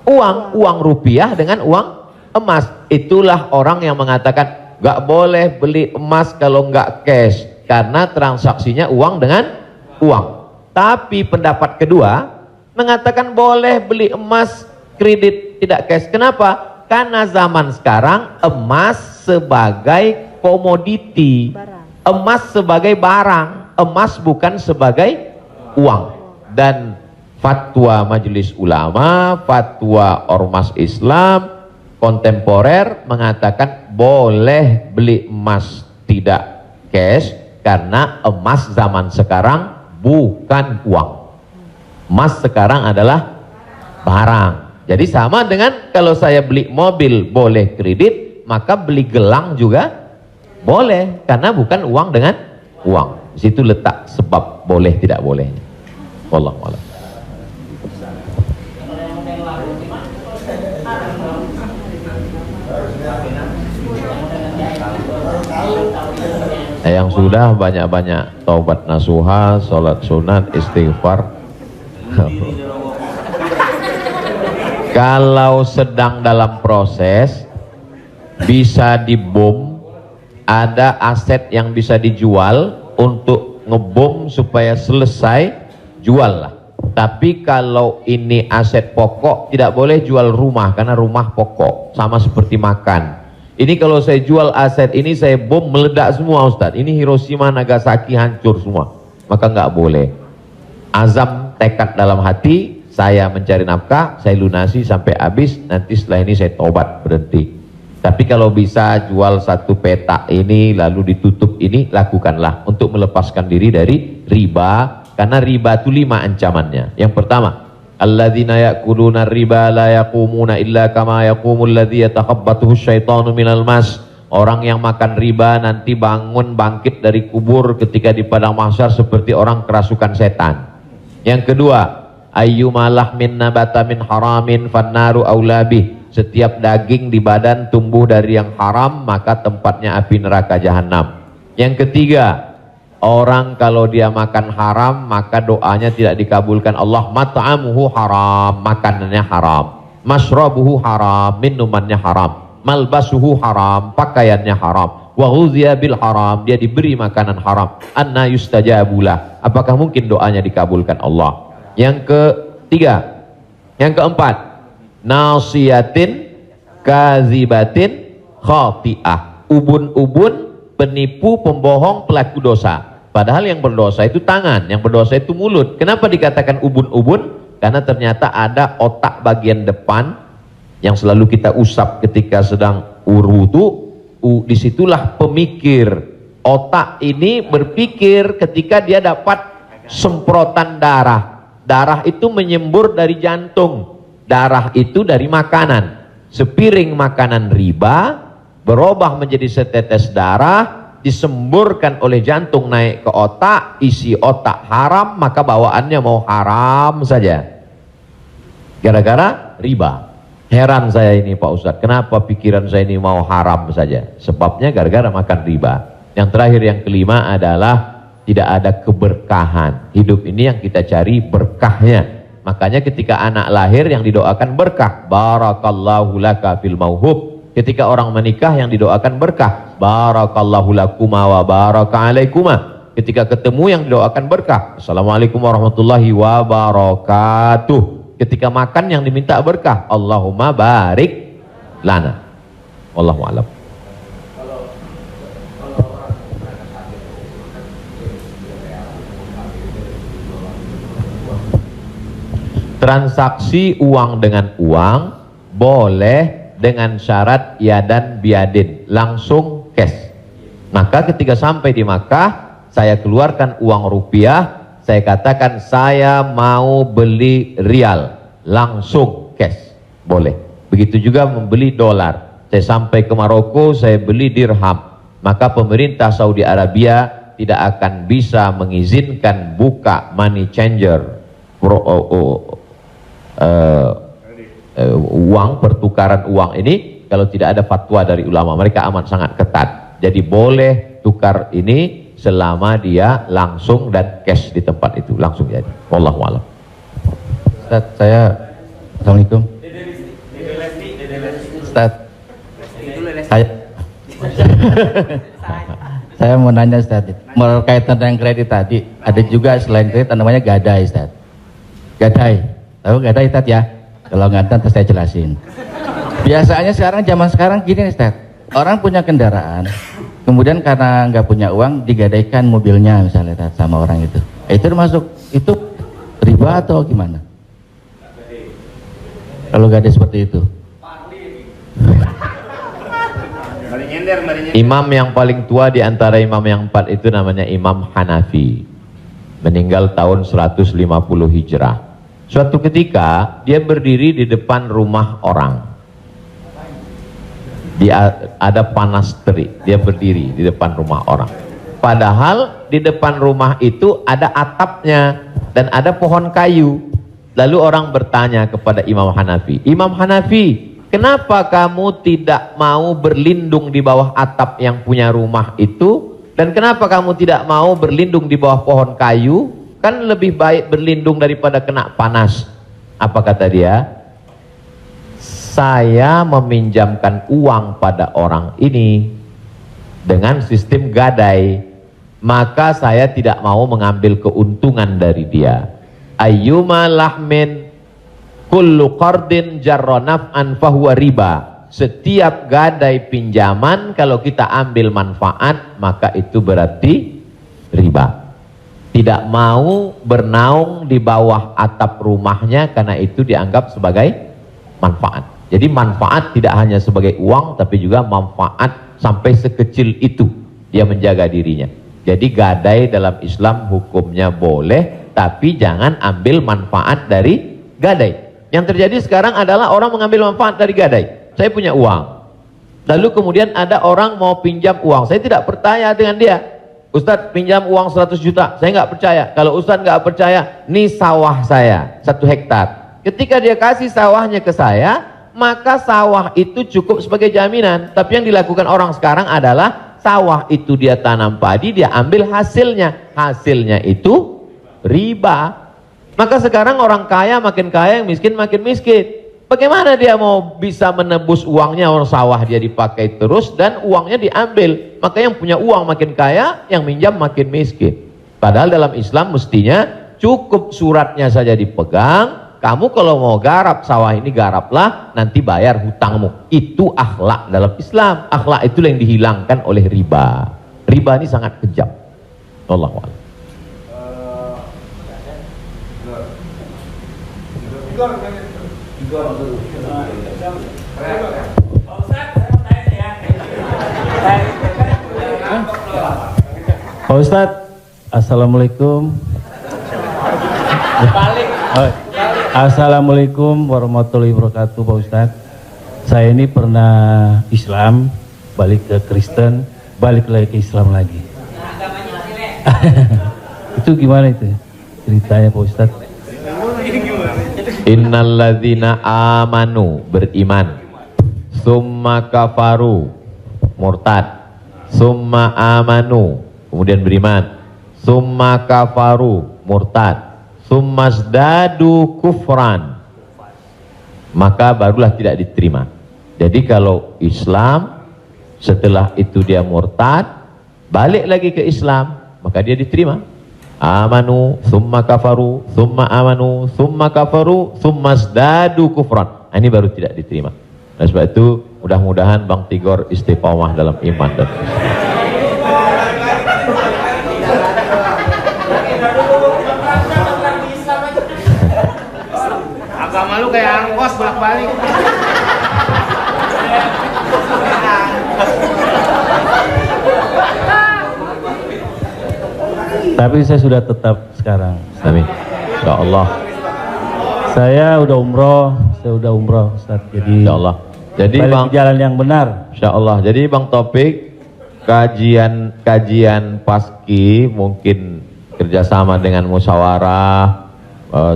uang rupiah dengan uang emas. Itulah orang yang mengatakan nggak boleh beli emas kalau nggak cash, karena transaksinya uang dengan uang. Tapi pendapat kedua mengatakan boleh beli emas kredit tidak cash. Kenapa? Karena zaman sekarang emas sebagai komoditi, emas sebagai barang, emas bukan sebagai uang. Dan fatwa Majelis Ulama, fatwa Ormas Islam kontemporer mengatakan boleh beli emas tidak cash karena emas zaman sekarang bukan uang. Emas sekarang adalah barang. Jadi sama dengan kalau saya beli mobil boleh kredit, maka beli gelang juga boleh karena bukan uang dengan uang. Di situ letak sebab boleh tidak bolehnya. Wallahu a'lam. Yang sudah banyak-banyak taubat nasuha, sholat sunat, istighfar. Kalau sedang dalam proses bisa dibom, ada aset yang bisa dijual untuk ngebom supaya selesai, jual lah. Tapi kalau ini aset pokok tidak boleh jual rumah karena rumah pokok, sama seperti makan. Ini kalau saya jual aset ini saya bom meledak semua Ustadz. Ini Hiroshima Nagasaki hancur semua. Maka nggak boleh. Azam tekad dalam hati, saya mencari nafkah, saya lunasi sampai habis, nanti setelah ini saya tobat berhenti. Tapi kalau bisa jual satu petak ini lalu ditutup ini, lakukanlah untuk melepaskan diri dari riba. Karena riba itu 5 ancamannya. Yang pertama, alladzina ya'kuluna riba la yaqumuna illa kama yaqumul ladzi yatakhabbathu syaitanu minal mas. Orang yang makan riba nanti bangun bangkit dari kubur ketika di padang mahsyar seperti orang kerasukan setan. Yang kedua, ayyuma lahmin nabata min haramin fannaru aula bih. Setiap daging di badan tumbuh dari yang haram, maka tempatnya api neraka jahanam. Yang ketiga, orang kalau dia makan haram maka doanya tidak dikabulkan Allah. Mat'amuhu haram, makanannya haram. Mashrabuhu haram, minumannya haram. Malbasuhu haram, pakaiannya haram. Wa ghuziya bil haram, dia diberi makanan haram. Anna yustajabulah, apakah mungkin doanya dikabulkan Allah? Yang ketiga, yang keempat, nasiyatin kazibatin khati'ah. Ubun-ubun, penipu, pembohong, pelaku dosa. Padahal yang berdosa itu tangan, yang berdosa itu mulut. Kenapa dikatakan ubun-ubun? Karena ternyata ada otak bagian depan yang selalu kita usap ketika sedang wudu. Disitulah pemikir. Otak ini berpikir ketika dia dapat semprotan darah. Darah itu menyembur dari jantung. Darah itu dari makanan. Sepiring makanan riba berubah menjadi setetes darah, disemburkan oleh jantung naik ke otak, isi otak haram, maka bawaannya mau haram saja. Gara-gara riba. Heran saya ini Pak Ustadz, kenapa pikiran saya ini mau haram saja? Sebabnya gara-gara makan riba. Yang terakhir, yang kelima adalah tidak ada keberkahan. Hidup ini yang kita cari berkahnya. Makanya ketika anak lahir yang didoakan berkah, barakallahu laka fil mauhub. Ketika orang menikah yang didoakan berkah, barakallahu lakuma wa baraka alaikuma. Ketika ketemu yang didoakan berkah, assalamualaikum warahmatullahi wabarakatuh. Ketika makan yang diminta berkah, Allahumma barik lana. Wallahu a'lam. Transaksi uang dengan uang boleh dengan syarat yadan biadin, langsung cash. Maka ketika sampai di Makkah, saya keluarkan uang rupiah, saya katakan saya mau beli rial, langsung cash, boleh. Begitu juga membeli dolar. Saya sampai ke Maroko, saya beli dirham, maka pemerintah Saudi Arabia tidak akan bisa mengizinkan buka money changer, uang, pertukaran uang ini kalau tidak ada fatwa dari ulama. Mereka amat sangat ketat. Jadi boleh tukar ini selama dia langsung dan cash di tempat itu, langsung jadi. Wallahu a'lam. Ustaz, Assalamualaikum. Ustaz, saya mau nanya Ustaz, berkaitan dengan kredit tadi, ada juga selain kredit namanya gadai Ustaz. Gadai, tahu gadai Ustaz ya? Kalau nggak tahu saya jelasin. Biasanya zaman sekarang gini Ustaz, orang punya kendaraan, kemudian karena nggak punya uang digadaikan mobilnya misalnya Ustaz, sama orang itu. Itu termasuk itu riba atau gimana? Kalau gadai seperti itu. Imam yang paling tua di antara imam yang 4 itu namanya Imam Hanafi. Meninggal tahun 150 Hijrah. Suatu ketika dia berdiri di depan rumah orang. Ada panas terik, dia berdiri di depan rumah orang. Padahal di depan rumah itu ada atapnya dan ada pohon kayu. Lalu orang bertanya kepada Imam Hanafi, Imam Hanafi, kenapa kamu tidak mau berlindung di bawah atap yang punya rumah itu? Dan kenapa kamu tidak mau berlindung di bawah pohon kayu? Kan lebih baik berlindung daripada kena panas. Apa kata dia? Saya meminjamkan uang pada orang ini dengan sistem gadai, maka saya tidak mau mengambil keuntungan dari dia. Ayyuma lahmin kullu qardin jarra naf'an fahuwa riba. Setiap gadai pinjaman kalau kita ambil manfaat maka itu berarti riba. Tidak mau bernaung di bawah atap rumahnya karena itu dianggap sebagai manfaat. Jadi manfaat tidak hanya sebagai uang tapi juga manfaat sampai sekecil itu dia menjaga dirinya. Jadi gadai dalam Islam hukumnya boleh, tapi jangan ambil manfaat dari gadai. Yang terjadi sekarang adalah orang mengambil manfaat dari gadai. Saya punya uang, lalu kemudian ada orang mau pinjam uang, saya tidak percaya dengan dia. Ustadz pinjam uang 100 juta, saya nggak percaya. Kalau Ustadz nggak percaya, nih sawah saya 1 hektar. Ketika dia kasih sawahnya ke saya, maka sawah itu cukup sebagai jaminan. Tapi yang dilakukan orang sekarang adalah sawah itu dia tanam padi, dia ambil hasilnya. Hasilnya itu riba. Maka sekarang orang kaya makin kaya, yang miskin makin miskin. Bagaimana dia mau bisa menebus uangnya? Orang sawah dia dipakai terus dan uangnya diambil. Maka yang punya uang makin kaya, yang minjam makin miskin. Padahal dalam Islam mestinya cukup suratnya saja dipegang. Kamu kalau mau garap sawah ini garaplah, nanti bayar hutangmu. Itu akhlak dalam Islam. Akhlak itu yang dihilangkan oleh riba. Riba ini sangat kejam. Wallahu a'lam. Pak Ustadz, Assalamualaikum. Assalamualaikum warahmatullahi wabarakatuh Pak Ustadz. Saya ini pernah Islam, balik ke Kristen, balik lagi ke Islam lagi. Itu gimana itu ceritanya Pak Ustadz? Innalladzina amanu, beriman, summa kafaru, murtad, summa amanu, kemudian beriman, summa kafaru, murtad, summa zdadu kufran, maka barulah tidak diterima. Jadi kalau Islam setelah itu dia murtad, balik lagi ke Islam, maka dia diterima. Amanu summa kafaru summa amanu summa kafaru summa zdadu kufran, ini baru tidak diterima. Nah, sebab itu mudah-mudahan Bang Tigor istiqomah dalam iman dan Islam. Agama lu kayak angkos bolak-balik. Tapi saya sudah tetap sekarang. Amin. Insya Allah. Saya udah umroh, Ustaz. Jadi Insya Allah. Jadi balik Bang, ke jalan yang benar. Insya Allah. Jadi Bang Taufik, kajian paski mungkin kerjasama dengan musyawarah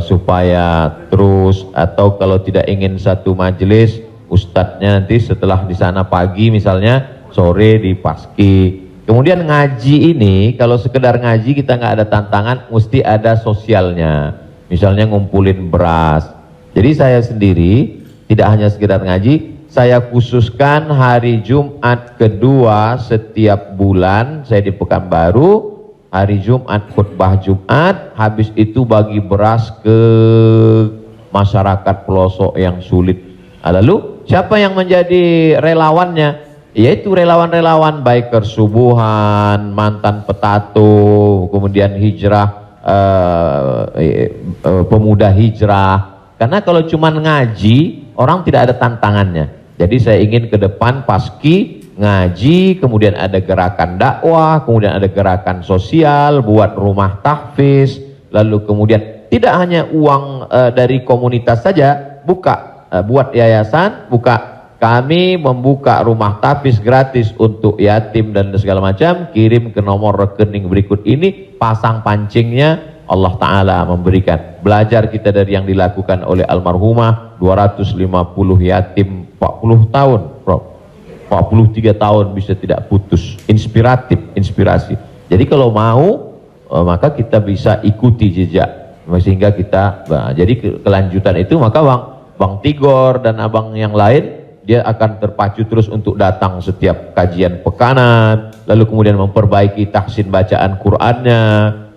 supaya terus, atau kalau tidak ingin satu majelis, ustadznya nanti setelah di sana pagi misalnya, sore di paski. Kemudian ngaji ini, kalau sekedar ngaji kita nggak ada tantangan, mesti ada sosialnya. Misalnya ngumpulin beras. Jadi saya sendiri tidak hanya sekedar ngaji, saya khususkan hari Jumat kedua setiap bulan, saya di Pekanbaru, hari Jumat khutbah Jumat, habis itu bagi beras ke masyarakat pelosok yang sulit. Lalu siapa yang menjadi relawannya? Yaitu relawan-relawan biker subuhan, mantan petato, kemudian hijrah, pemuda hijrah. Karena kalau cuma ngaji, orang tidak ada tantangannya. Jadi saya ingin ke depan paski ngaji, kemudian ada gerakan dakwah, kemudian ada gerakan sosial, buat rumah tahfiz, lalu kemudian tidak hanya uang dari komunitas saja, buat yayasan, kami membuka rumah tahfiz gratis untuk yatim dan segala macam, kirim ke nomor rekening berikut ini, pasang pancingnya, Allah Ta'ala memberikan. Belajar kita dari yang dilakukan oleh almarhumah, 250 yatim 40 tahun, Prof. 43 tahun bisa tidak putus. Inspirasi. Jadi kalau mau, maka kita bisa ikuti jejak, sehingga kita, jadi kelanjutan itu, maka Bang Tigor dan abang yang lain, dia akan terpacu terus untuk datang setiap kajian pekanan, lalu kemudian memperbaiki tahsin bacaan Qur'annya,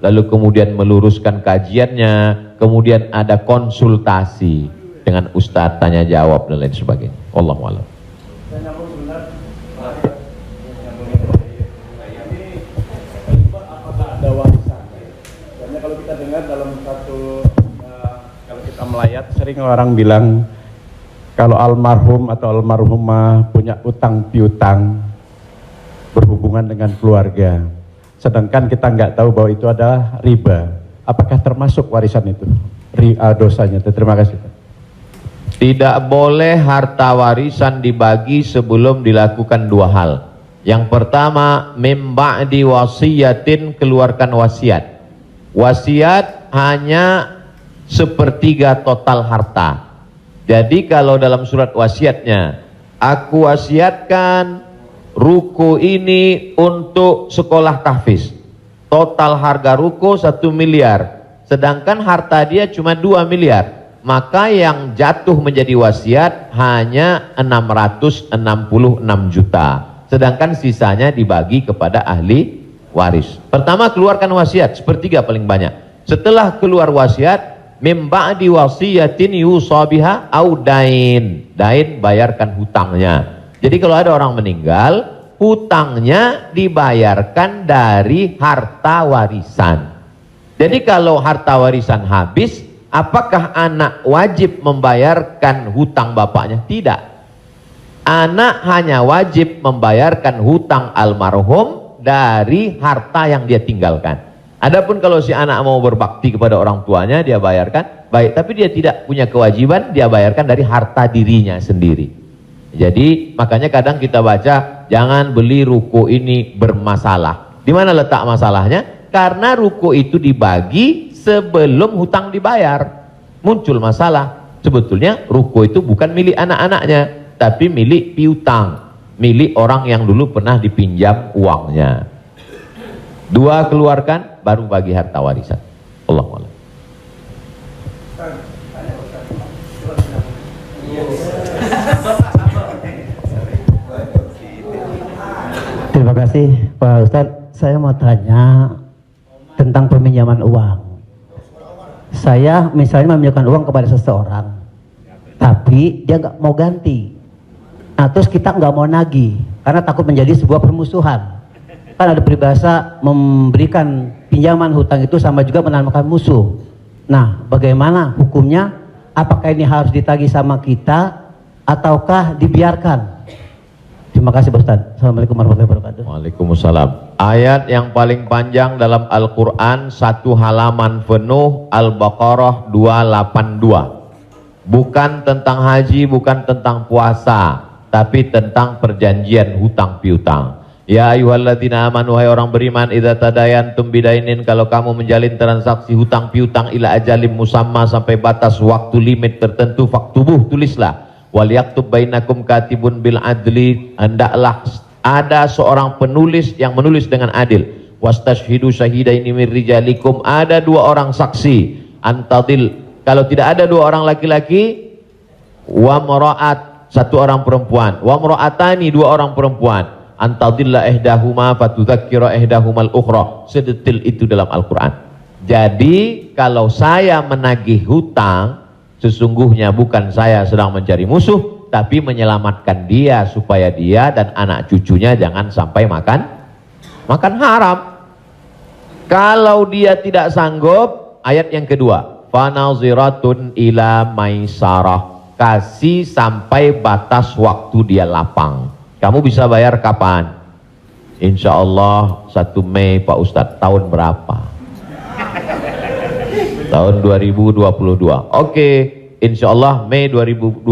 lalu kemudian meluruskan kajiannya, kemudian ada konsultasi dengan ustadz, tanya jawab dan lain sebagainya. Wallahu a'lam. Apakah ada warisan? Karena kalau kita dengar dalam satu, kalau kita melayat, sering orang bilang kalau almarhum atau almarhumah punya utang piutang berhubungan dengan keluarga, sedangkan kita nggak tahu bahwa itu adalah riba, apakah termasuk warisan itu dosanya? Terima kasih. Tidak boleh harta warisan dibagi sebelum dilakukan dua hal. Yang pertama, mim ba'di wasiyatin, keluarkan wasiat. Wasiat hanya sepertiga total harta. Jadi kalau dalam surat wasiatnya, aku wasiatkan ruko ini untuk sekolah tahfiz, total harga ruko 1 miliar, sedangkan harta dia cuma 2 miliar, maka yang jatuh menjadi wasiat hanya 666 juta, sedangkan sisanya dibagi kepada ahli waris. Pertama, keluarkan wasiat, sepertiga paling banyak. Setelah keluar wasiat, mim ba'di wasiyatin yusabiha au dain, bayarkan hutangnya. Jadi kalau ada orang meninggal, hutangnya dibayarkan dari harta warisan. Jadi kalau harta warisan habis, apakah anak wajib membayarkan hutang bapaknya? Tidak. Anak hanya wajib membayarkan hutang almarhum dari harta yang dia tinggalkan. Adapun kalau si anak mau berbakti kepada orang tuanya, dia bayarkan, baik, tapi dia tidak punya kewajiban, dia bayarkan dari harta dirinya sendiri. Jadi makanya kadang kita baca, jangan beli ruko ini bermasalah. Di mana letak masalahnya? Karena ruko itu dibagi sebelum hutang dibayar. Muncul masalah. Sebetulnya ruko itu bukan milik anak-anaknya, tapi milik piutang, milik orang yang dulu pernah dipinjam uangnya. Dua, keluarkan baru bagi harta warisan. Allahu a'lam. Terima kasih Pak Ustadz. Saya mau tanya tentang peminjaman uang. Saya misalnya meminjamkan uang kepada seseorang, tapi dia nggak mau ganti. Nah terus kita nggak mau nagih karena takut menjadi sebuah permusuhan. Kan ada peribahasa memberikan pinjaman hutang itu sama juga menanamkan musuh. Nah bagaimana hukumnya? Apakah ini harus ditagih sama kita ataukah dibiarkan? Terima kasih Pak Ustadz. Assalamualaikum warahmatullahi wabarakatuh. Waalaikumsalam. Ayat yang paling panjang dalam Al-Quran, 1 halaman penuh, Al-Baqarah 282. Bukan tentang haji, bukan tentang puasa, tapi tentang perjanjian hutang piutang. Ya ayyuhalladzina amanu, wahai orang beriman, idza tadayantum bidainin, kalau kamu menjalin transaksi hutang piutang ila ajalim musamma, sampai batas waktu limit tertentu, faktubuh, tulislah. Wal yaktub bainakum katibun bil adli, hendaklah ada seorang penulis yang menulis dengan adil. Wastashhidu syahidaini min rijalikum, ada 2 orang saksi. Antadil, kalau tidak ada 2 orang laki-laki, wa maraat, 1 orang perempuan, wa maraatani, 2 orang perempuan, antadilla ihdahuma fatudzakkira ihdahumal ukhra. Sedetil itu dalam Al-Quran. Jadi kalau saya menagih hutang, sesungguhnya bukan saya sedang mencari musuh, tapi menyelamatkan dia supaya dia dan anak cucunya jangan sampai makan haram. Kalau dia tidak sanggup, ayat yang kedua, fanaziratun ila maisarah, kasih sampai batas waktu dia lapang. Kamu bisa bayar kapan? Insya Allah 1 Mei Pak Ustadz. Tahun berapa? Tahun 2022. Oke, insya Allah Mei 2022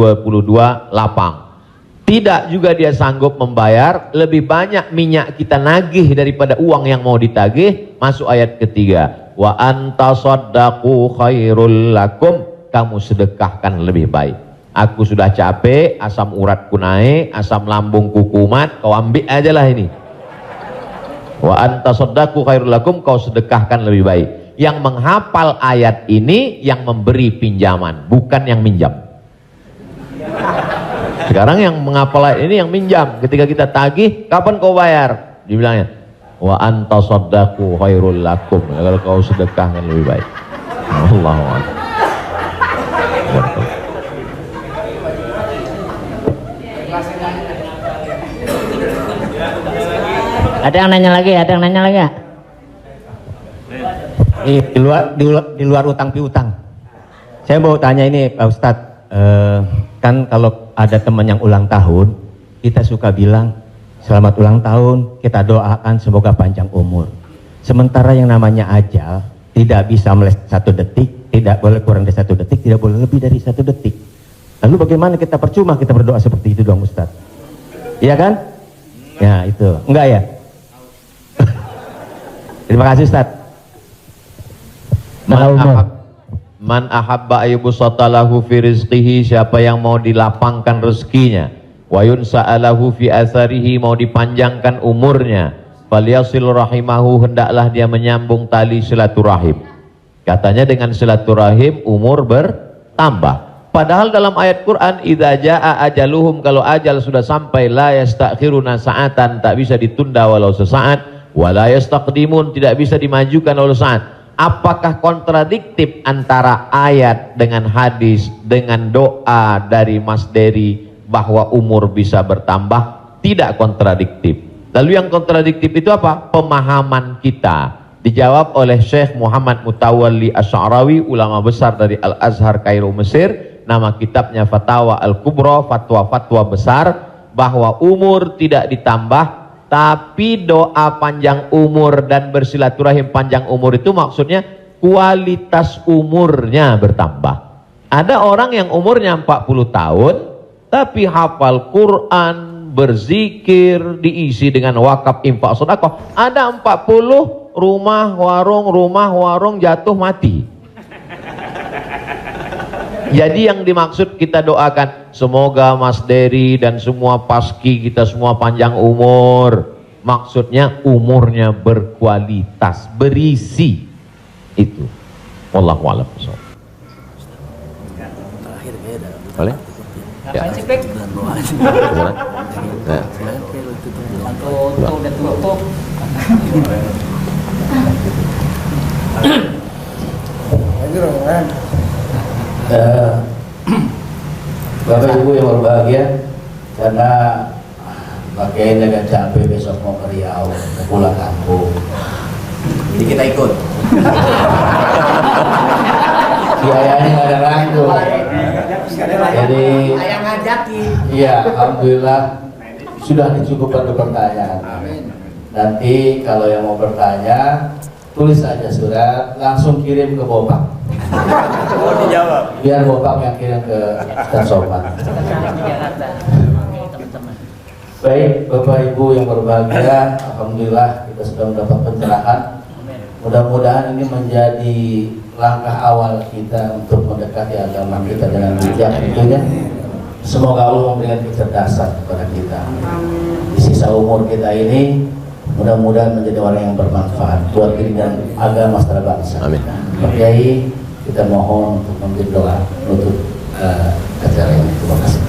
lapang. Tidak juga dia sanggup membayar, lebih banyak minyak kita nagih daripada uang yang mau ditagih. Masuk ayat ketiga, wa antasaddaqu khairul lakum, kamu sedekahkan lebih baik. Aku sudah capek, asam uratku naik, asam lambungku kumat, kau ambil aja lah ini. Wa antasaddaqu khairul lakum, kau sedekahkan lebih baik. Yang menghafal ayat ini yang memberi pinjaman, bukan yang minjam. Sekarang yang menghafal ayat ini yang minjam. Ketika kita tagih, kapan kau bayar? Dibilangnya, wa antasaddaqu khairul lakum, kalau kau sedekahkan lebih baik. Allahu akbar. Ada yang nanya lagi? Ada yang nanya lagi ya? Di luar utang piutang. Saya mau tanya ini Pak Ustadz, kan kalau ada teman yang ulang tahun, kita suka bilang selamat ulang tahun, kita doakan semoga panjang umur. Sementara yang namanya ajal tidak bisa meleset 1 detik, tidak boleh kurang dari 1 detik, tidak boleh lebih dari 1 detik. Lalu bagaimana kita percuma kita berdoa seperti itu dong Ustadz? Iya kan? Ya itu, enggak ya? Terima kasih Ustadz. Man ahabba ayyubsatalahu fi rizqihi, siapa yang mau dilapangkan rezekinya, wa yunsa'alahu fi atharihi, mau dipanjangkan umurnya, falyasil rahimahu, hendaklah dia menyambung tali silaturahim. Katanya dengan silaturahim umur bertambah. Padahal dalam ayat Quran, idza jaa ajaluhum, kalau ajal sudah sampai, la yastakhiruna sa'atan, tak bisa ditunda walau sesaat, wa la yastaqdimun, tidak bisa dimajukan walau saat. Apakah kontradiktif antara ayat dengan hadis dengan doa dari Mas Dery bahwa umur bisa bertambah? Tidak kontradiktif. Lalu yang kontradiktif itu apa? Pemahaman kita. Dijawab oleh Syekh Muhammad Mutawalli Asy'arawi, ulama besar dari Al-Azhar Kairo Mesir. Nama kitabnya Fatawa Al-Kubra, fatwa-fatwa besar, bahwa umur tidak ditambah, tapi doa panjang umur dan bersilaturahim panjang umur itu maksudnya kualitas umurnya bertambah. Ada orang yang umurnya 40 tahun tapi hafal Quran, berzikir, diisi dengan wakaf, infak, sedekah. Ada 40 rumah warung jatuh mati. Jadi yang dimaksud kita doakan, semoga Mas Dery dan semua paski kita semua panjang umur, maksudnya umurnya berkualitas, berisi. Itu. Wallahu a'lam bishawab. Boleh? Ya. Bapak Ibu yang berbahagia, karena Pak Kiai agak capek besok mau ke Riau, mau pulang kampung, jadi kita ikut. Biayanya nggak ada ragu. Jadi Ayang ngajakin. iya, alhamdulillah sudah dicukupkan untuk pertanyaan. Nanti kalau yang mau bertanya, tulis saja surat, langsung kirim ke Bopak. Oh, dijawab. Biar Bopak yang kirim ke Ustaz Somad. Baik, Bapak Ibu yang berbahagia, alhamdulillah kita sudah mendapat pencerahan. Mudah-mudahan ini menjadi langkah awal kita untuk mendekati agama kita dengan bijak tentunya. Semoga Allah memberikan kecerdasan kepada kita. Di sisa umur kita ini, mudah-mudahan menjadi orang yang bermanfaat buat diri dan agama secara bangsa. Amin. Pak Kiai, kita mohon untuk memberi doa untuk acara ini. Terima kasih.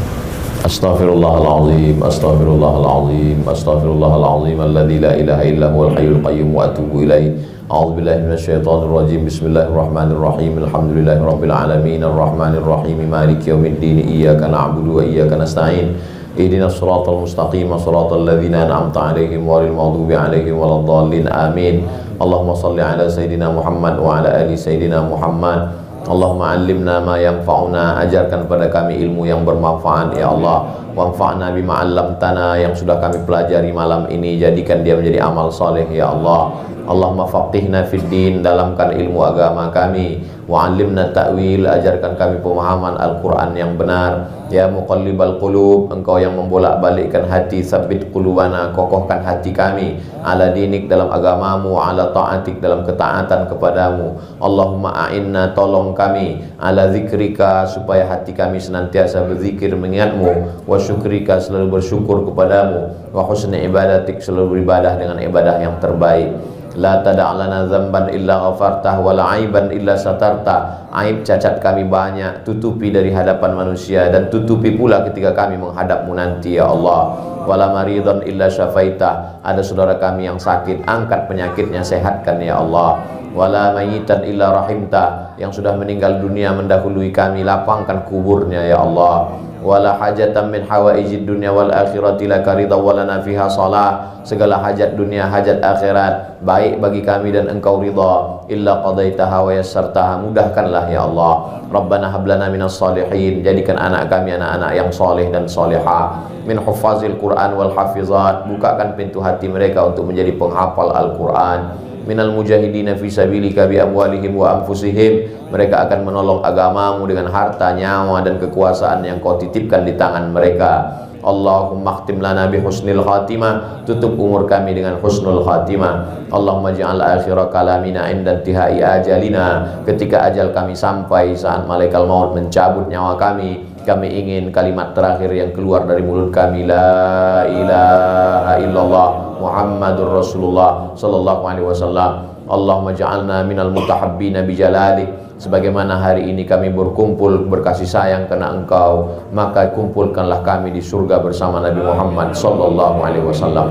Astaghfirullahaladzim, astaghfirullahaladzim, astaghfirullahaladzim, alladzi la ilaha illa huwal hayyul qayyum wa atubu ilaih. A'udzubillahi minasyaitonir rajim. Bismillahirrahmanirrahim. Alhamdulillahirabbil alamin, arrahmanir rahim, maliki yaumiddin. Iyyaka na'budu wa iyyaka nasta'in. Ihdinas siratal mustaqim, siratal ladzina an'amta 'alaihim ghairil maghdubi 'alaihim waladdallin. Amin. Allahumma shalli ala sayidina Muhammad wa ala ali sayidina Muhammad. Allahumma 'allimna ma yanfa'una, ajarkan pada kami ilmu yang bermanfaat ya Allah. Wanfa'na bima 'allamtana, yang sudah kami pelajari malam ini jadikan dia menjadi amal saleh ya Allah. Allahumma faqihna fid din, dalamkan ilmu agama kami. Wa 'allimna ta'wil, ajarkan kami pemahaman Al-Qur'an yang benar. Ya muqallibal qulub, engkau yang membolak-balikkan hati, sabbit qulubana, kokohkan hati kami ala dinik, dalam agamamu, ala ta'atik, dalam ketaatan kepadamu. Allahumma a'inna, tolong kami, ala zikrika, supaya hati kami senantiasa berzikir mengingatmu, wa syukrika, selalu bersyukur kepadamu, wa husni ibadatik, selalu beribadah dengan ibadah yang terbaik. La tada'lana zamban illa ghafartah, wala aiban illa satartah. Aib cacat kami banyak, tutupi dari hadapan manusia, dan tutupi pula ketika kami menghadapmu nanti ya Allah. Wala maridhan illa syafaitah, ada saudara kami yang sakit, angkat penyakitnya, sehatkan ya Allah. Wala mayitan illa rahimtah, yang sudah meninggal dunia mendahului kami, lapangkan kuburnya ya Allah. Wala hajatan min hawaijid dunya wal akhirati laka ridha walana fiha salah, segala hajat dunia hajat akhirat baik bagi kami dan engkau ridha, illa qadaitaha wa yassartaha, mudahkanlah ya Allah. Rabbana hablana minas salihin, jadikan anak kami anak-anak yang soleh dan solehah, min hufazil Quran wal hafizat, bukakan pintu hati mereka untuk menjadi penghafal Al-Quran. Minal mujahidina fi sabilika bi amwalihim wa anfusihim, mereka akan menolong agamamu dengan harta, nyawa dan kekuasaan yang kau titipkan di tangan mereka. Allahumma khtim lana bi husnil khatimah, tutup umur kami dengan husnul khatimah. Allahumma ja'al akhira kalamina inda intihai ajalina, ketika ajal kami sampai, saat malaikat maut mencabut nyawa kami ingin kalimat terakhir yang keluar dari mulut kami, la ilaha illallah Muhammadur Rasulullah sallallahu alaihi wasallam. Allahumma ja'alna minal mutahabbina bijalalik, sebagaimana hari ini kami berkumpul berkasih sayang karena engkau, maka kumpulkanlah kami di surga bersama Nabi Muhammad sallallahu alaihi wasallam,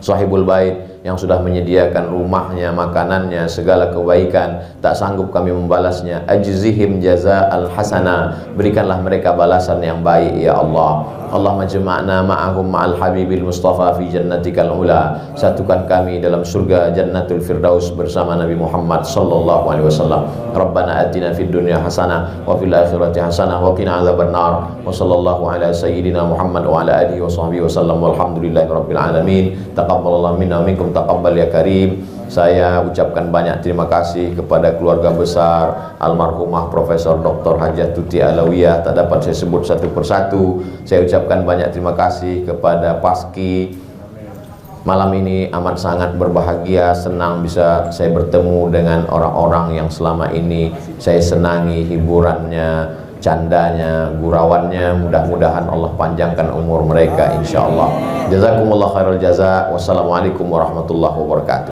sahibul bait, yang sudah menyediakan rumahnya, makanannya, segala kebaikan, tak sanggup kami membalasnya. Ajzihim jaza'al hasanah, berikanlah mereka balasan yang baik ya Allah. Allahumma jama'na ma'ahum ma'al habibil mustafa fi jannatikal ula, satukan kami dalam surga jannatul firdaus bersama Nabi Muhammad sallallahu alaihi wasallam. Rabbana atina fid dunya hasanah wa fil akhirati hasanah wa qina adzabannar. Wa sallallahu ala sayyidina Muhammad wa ala alihi wa sahbihi wasallam, walhamdulillahi rabbil alamin. Taqabbalallahu minna wa minkum, taqabbal ya karim. Saya ucapkan banyak terima kasih kepada keluarga besar almarhumah Profesor Dr. Hajah Tuti Alawiyah, tak dapat saya sebut satu persatu. Saya ucapkan banyak terima kasih kepada Paski. Malam ini amat sangat berbahagia, senang bisa saya bertemu dengan orang-orang yang selama ini saya senangi hiburannya, bercandanya, gurauannya. Mudah-mudahan Allah panjangkan umur mereka insyaallah. Jazakumullah khairul jaza. Wassalamualaikum warahmatullahi wabarakatuh.